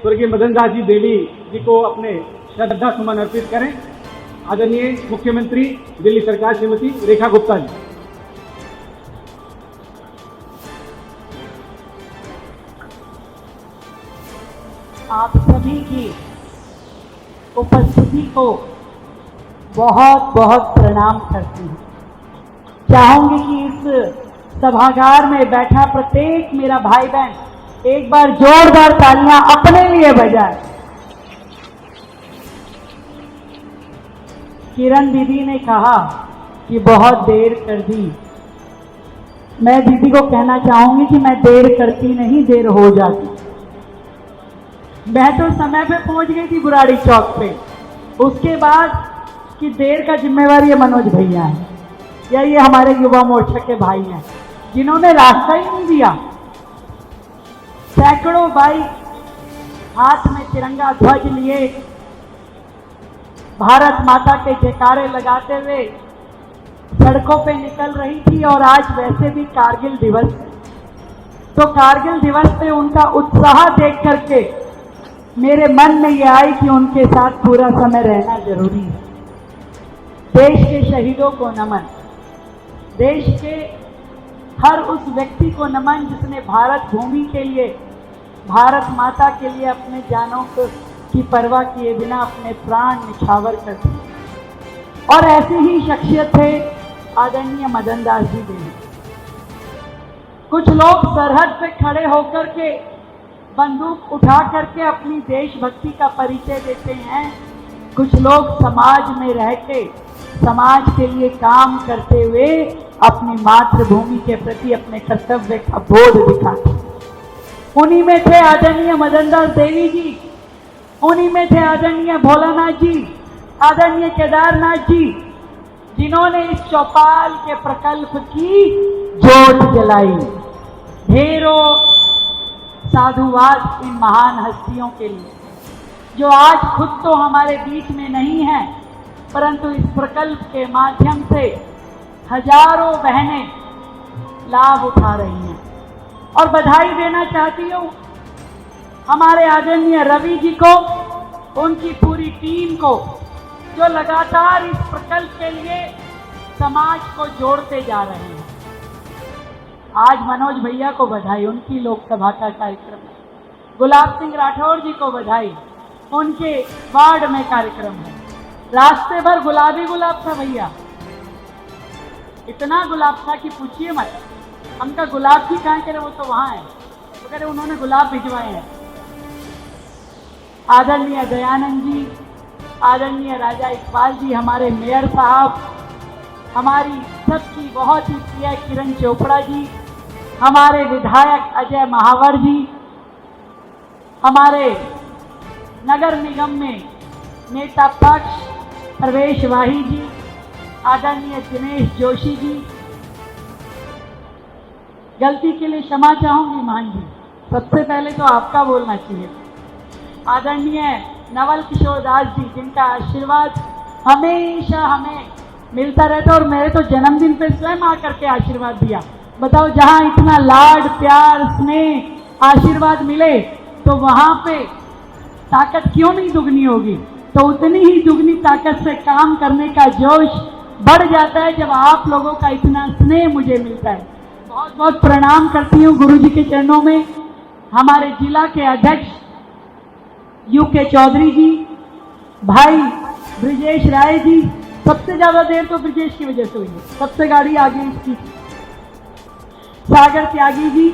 स्वर्गीय मदन दास जी देवी जी को अपने श्रद्धा सुमन अर्पित करें। आदरणीय मुख्यमंत्री दिल्ली सरकार श्रीमती रेखा गुप्ता जी। आप सभी की उपस्थिति को बहुत बहुत प्रणाम करती हूँ। चाहूंगी कि इस सभागार में बैठा प्रत्येक मेरा भाई बहन एक बार जोरदार तालियां अपने लिए बजाए। किरण दीदी ने कहा कि बहुत देर कर दी। मैं दीदी को कहना चाहूंगी कि मैं देर करती नहीं, देर हो जाती। मैं तो समय पे पहुंच गई थी बुराड़ी चौक पे। उसके बाद कि देर का जिम्मेवार ये मनोज भैया है या ये हमारे युवा मोर्चा के भाई हैं जिन्होंने रास्ता ही नहीं दिया। सैकड़ों बाइक हाथ में तिरंगा ध्वज लिए भारत माता के जयकारे लगाते हुए सड़कों पे निकल रही थी। और आज वैसे भी कारगिल दिवस है, तो कारगिल दिवस पे उनका उत्साह देख करके मेरे मन में ये आई कि उनके साथ पूरा समय रहना जरूरी है। देश के शहीदों को नमन, देश के हर उस व्यक्ति को नमन जिसने भारत भूमि के लिए, भारत माता के लिए अपने जानों की परवाह किए बिना अपने प्राण निछावर कर दिए। और ऐसी ही शख्सियत थे आदरणीय मदन दास जी देवी। कुछ लोग सरहद पे खड़े होकर के बंदूक उठा करके अपनी देशभक्ति का परिचय देते हैं। कुछ लोग समाज में रह के समाज के लिए काम करते हुए अपनी मातृभूमि के प्रति अपने कर्तव्य का बोध दिखाते। उन्हीं में थे आदरणीय मदन दास देवी जी, उन्हीं में थे आदरणीय भोलानाथ जी, आदरणीय केदारनाथ जी, जिन्होंने इस चौपाल के प्रकल्प की ज्योत जलाई। ढेरों साधुवाद इन महान हस्तियों के लिए जो आज खुद तो हमारे बीच में नहीं है, परंतु इस प्रकल्प के माध्यम से हजारों बहनें लाभ उठा रही हैं। और बधाई देना चाहती हूँ हमारे आदरणीय रवि जी को, उनकी पूरी टीम को, जो लगातार इस प्रकल्प के लिए समाज को जोड़ते जा रहे हैं। आज मनोज भैया को बधाई, उनकी लोकसभा का कार्यक्रम है। गुलाब सिंह राठौर जी को बधाई, उनके वार्ड में कार्यक्रम है। रास्ते भर गुलाबी गुलाब था भैया, इतना गुलाब था कि पूछिए मत। हमका गुलाब की कहाँ करे, वो तो वहां है, तो कह रहे उन्होंने गुलाब भिजवाए हैं। आदरणीय दयानंद जी, आदरणीय राजा इकबाल जी, हमारे मेयर साहब, हमारी सबकी बहुत ही प्रिय किरण चोपड़ा जी, हमारे विधायक अजय महावर जी, हमारे नगर निगम में नेता पक्ष प्रवेश वाही जी, आदरणीय दिनेश जोशी जी। गलती के लिए क्षमा चाहूंगी मान जी, सबसे पहले तो आपका बोलना चाहिए। आदरणीय नवल किशोर दास जी, जिनका आशीर्वाद हमेशा हमें मिलता रहता और मेरे तो जन्मदिन पे स्वयं आकर के आशीर्वाद दिया। बताओ, जहां इतना लाड प्यार स्नेह आशीर्वाद मिले तो वहां पे ताकत क्यों नहीं दुगनी होगी। तो उतनी ही दुगनी ताकत से काम करने का जोश बढ़ जाता है जब आप लोगों का इतना स्नेह मुझे मिलता है। बहुत बहुत प्रणाम करती हूँ गुरु जी के चरणों में। हमारे जिला के अध्यक्ष यूके चौधरी जी, भाई ब्रिजेश राय जी, सबसे ज्यादा देर तो ब्रिजेश की वजह से हुई है, सबसे गाड़ी आगे इसकी। सागर त्यागी जी,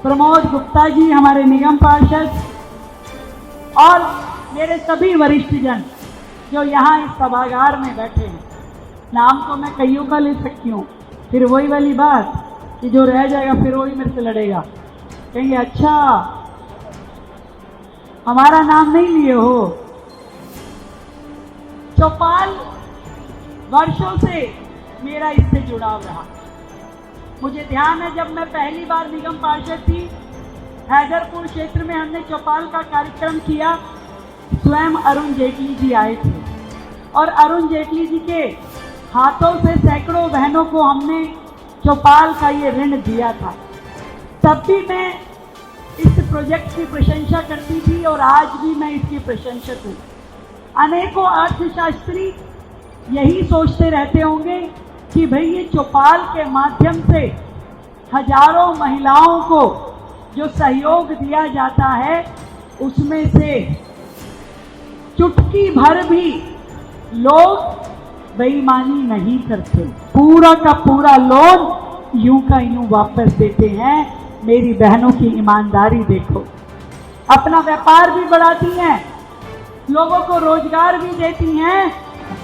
प्रमोद गुप्ता जी, हमारे निगम पार्षद, और मेरे सभी वरिष्ठ जन जो यहाँ इस सभागार में बैठे हैं। नाम तो मैं कईयों का ले सकती हूँ, फिर वही वाली बात कि जो रह जाएगा फिर वही मेरे से लड़ेगा, कहेंगे अच्छा हमारा नाम नहीं लिए हो। चौपाल वर्षों से मेरा इससे जुड़ाव रहा। मुझे ध्यान है जब मैं पहली बार निगम पार्षद थी, हैदरपुर क्षेत्र में हमने चौपाल का कार्यक्रम किया। स्वयं अरुण जेटली जी आए थे और अरुण जेटली जी के हाथों से सैकड़ों बहनों को हमने चौपाल का ये ऋण दिया था। तब भी मैं इस प्रोजेक्ट की प्रशंसा करती थी और आज भी मैं इसकी प्रशंसक हूँ। अनेकों अर्थशास्त्री यही सोचते रहते होंगे कि भाई ये चौपाल के माध्यम से हजारों महिलाओं को जो सहयोग दिया जाता है उसमें से चुटकी भर भी लोग बेईमानी नहीं करते, पूरा का पूरा लोन यूं का यूं वापस देते हैं। मेरी बहनों की ईमानदारी देखो, अपना व्यापार भी बढ़ाती हैं, लोगों को रोजगार भी देती हैं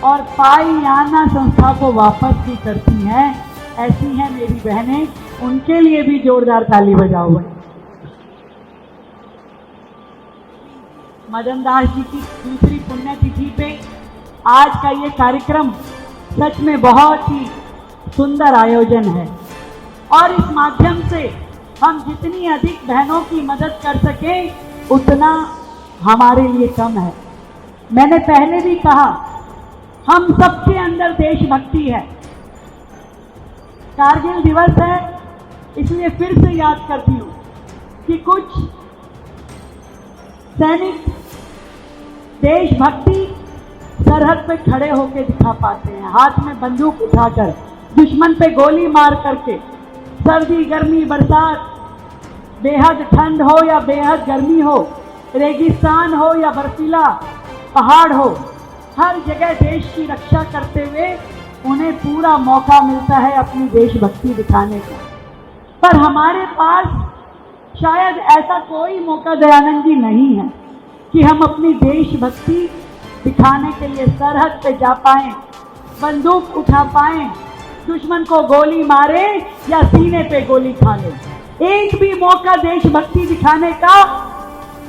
और पाईयाना संस्था को वापस भी करती हैं। ऐसी हैं मेरी बहनें, उनके लिए भी जोरदार ताली बजाओ। मदन दास जी की दूसरी पुण्यतिथि पे आज का ये कार्यक्रम सच में बहुत ही सुंदर आयोजन है और इस माध्यम से हम जितनी अधिक बहनों की मदद कर सकें उतना हमारे लिए कम है। मैंने पहले भी कहा, हम सबके अंदर देशभक्ति है। कारगिल दिवस है इसलिए फिर से याद करती हूँ कि कुछ सैनिक देशभक्ति सरहद पे खड़े होकर दिखा पाते हैं, हाथ में बंदूक उठाकर, दुश्मन पे गोली मार करके। सर्दी गर्मी बरसात, बेहद ठंड हो या बेहद गर्मी हो, रेगिस्तान हो या बर्फीला पहाड़ हो, हर जगह देश की रक्षा करते हुए उन्हें पूरा मौका मिलता है अपनी देशभक्ति दिखाने का। पर हमारे पास शायद ऐसा कोई मौका दयानंद जी नहीं है कि हम अपनी देशभक्ति दिखाने के लिए सरहद पे जा पाएं, बंदूक उठा पाएं, दुश्मन को गोली मारे या सीने पे गोली खा ले। एक भी मौका देशभक्ति दिखाने का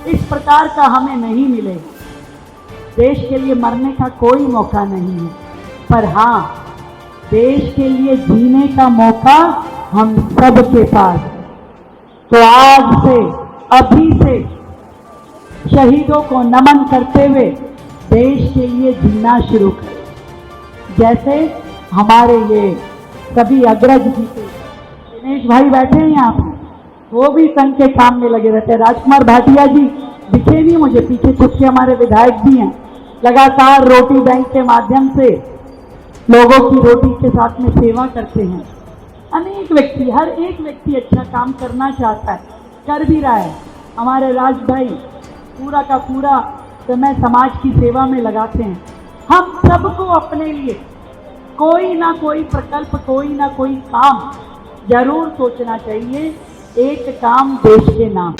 इस प्रकार का हमें नहीं मिलेगा। देश के लिए मरने का कोई मौका नहीं है, पर हाँ, देश के लिए जीने का मौका हम सब के पास है। तो आज से, अभी से शहीदों को नमन करते हुए देश के लिए जीना शुरू करें। जैसे हमारे ये सभी अग्रज जी थे, दिनेश भाई बैठे हैं यहाँ पे, वो भी संघ के काम में लगे रहते हैं। राजकुमार भाटिया जी दिखे नहीं मुझे, पीछे छुप के हमारे विधायक भी हैं, लगातार रोटी बैंक के माध्यम से लोगों की रोटी के साथ में सेवा करते हैं। अनेक व्यक्ति, हर एक व्यक्ति अच्छा काम करना चाहता है, कर भी रहा है। हमारे राज भाई पूरा का पूरा समय समाज की सेवा में लगाते हैं। हम सबको अपने लिए कोई ना कोई प्रकल्प, कोई ना कोई काम जरूर सोचना चाहिए, एक काम देश के नाम।